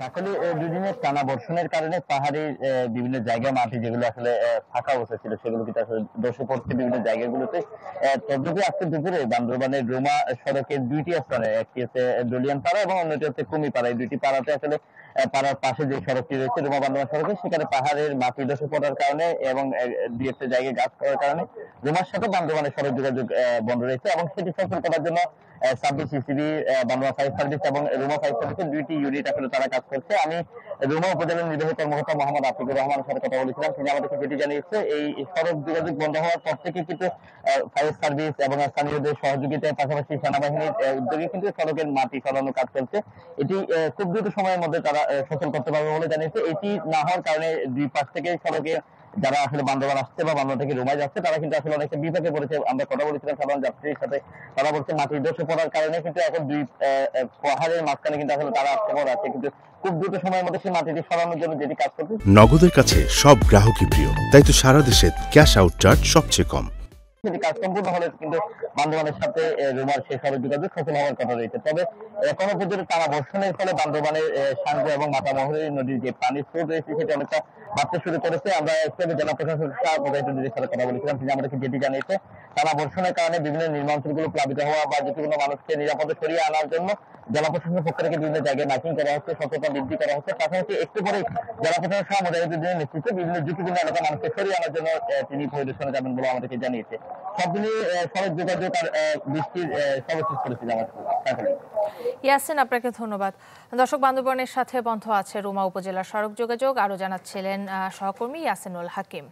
কাকলী দুদিনের টানা বর্ষণের কারণে পাহাড়ি বিভিন্ন জায়গা মাটি যেগুলো আসলে ফাঁকা অবস্থা ছিল সেগুলো কিন্তু আসলে ধসে পড়ছে বিভিন্ন জায়গাগুলোতে। তদ্রুপে আজকে দুপুরে বান্দরবানের রুমা সড়কের দুইটি স্থানে, একটি হচ্ছে দলিয়ান পাড়া এবং অন্যটি হচ্ছে কুমিপাড়া। এই দুইটি পাড়াতে আসলে পাড়ার পাশে যে সড়কটি রয়েছে রুমা বান্দরবান সড়কে, সেখানে পাহাড়ের মাটি ধসে পড়ার কারণে এবং দুই একটা জায়গায় গাছ পড়ার কারণে রুমার সাথে বান্দরবানের সড়ক যোগাযোগ বন্ধ রয়েছে এবং সেটি সচল করার জন্য Sabbir CCB, Bandarban fire service এবং রুমা ফায়ার সার্ভিসের দুইটি ইউনিট আসলে তারা কাজ করছে। আমি রুমা উপজেলার নির্বাহী কর্মকর্তা মোহাম্মদ আতিকুর রহমানের সাথে কথা বলেছিলাম। তিনি আমাদেরকে যেটি জানিয়েছে, এই সড়ক যোগাযোগ বন্ধ হওয়ার পর থেকে কিন্তু ফায়ার সার্ভিস এবং স্থানীয়দের সহযোগিতার পাশাপাশি সেনাবাহিনীর উদ্যোগে কিন্তু সড়কের মাটি সরানোর কাজ চলছে। এটি খুব দ্রুত সময়ের মধ্যে তারা সচল করতে পারবে বলে জানিয়েছে। এটি না হওয়ার কারণে দুই পাশ থেকে সড়কে যারা আসলে বান্দরবান আসছে বা বান্দরবান থেকে রুমায় যাচ্ছে তারা কিন্তু আসলে অনেকটা বিপাকে পড়েছে। আমরা কথা বলেছিলাম সাধারণ যাত্রীর সাথে, তারা বলছে মাটির ধসে পড়ার কারণে কিন্তু এখন দুই পাহাড়ের মাঝখানে কিন্তু আসলে তারা আটকে পড়ে আছে, কিন্তু খুব দ্রুত সময়ের মধ্যে সেই মাটিটি সরানোর জন্য যেটি কাজ করছে। নগদের কাছে সব গ্রাহকই প্রিয়, তাই তো সারা দেশে ক্যাশ আউট চার্জ সবচেয়ে কম। যদি কাজ সম্পূর্ণ হলে কিন্তু বান্দরবানের সাথে রুমার সেই সড়ক যোগাযোগ সফল হওয়ার কথা রয়েছে। তবে এখনো পর্যন্ত টানা বর্ষণের ফলে বান্দরবানের সাঙ্গু এবং মাতামহরী নদীর যে পানির স্রোত রয়েছে সেটা অনেকটা বাড়তে শুরু করেছে। আমরা একটু জেলা প্রশাসক প্রধানের সাথে কথা বলেছিলাম, তিনি আমাদেরকে যেটি জানিয়েছে, টানা বর্ষণের কারণে বিভিন্ন নির্মাণগুলো প্লাবিত হওয়া বা যে কোনো মানুষকে নিরাপদে সরিয়ে আনার জন্য জেলা প্রশাসনের পক্ষ থেকে বিভিন্ন জায়গায় মাইকিং করা হচ্ছে, সচেতনতা বৃদ্ধি করা হচ্ছে। পাশাপাশি একটু পরে জেলা প্রশাসন সহ মুজাহিদুদ্দিনের নেতৃত্বে বিভিন্ন ঝুঁকিপূর্ণ এলাকার মানুষকে সরিয়ে আনার জন্য তিনি পরিদর্শনে যাবেন বলে আমাদেরকে জানিয়েছে। সব মিলিয়ে সড়ক যোগাযোগ আর বৃষ্টির সর্বশেষ পরিস্থিতি আমার কাছে। ইয়াসিন, আপনাকে ধন্যবাদ। দর্শক, বান্দরবানের সাথে বন্ধ আছে রুমা উপজেলার সড়ক যোগাযোগ, আরো জানাচ্ছিলেন সহকর্মী ইয়াসিনুল হাকিম।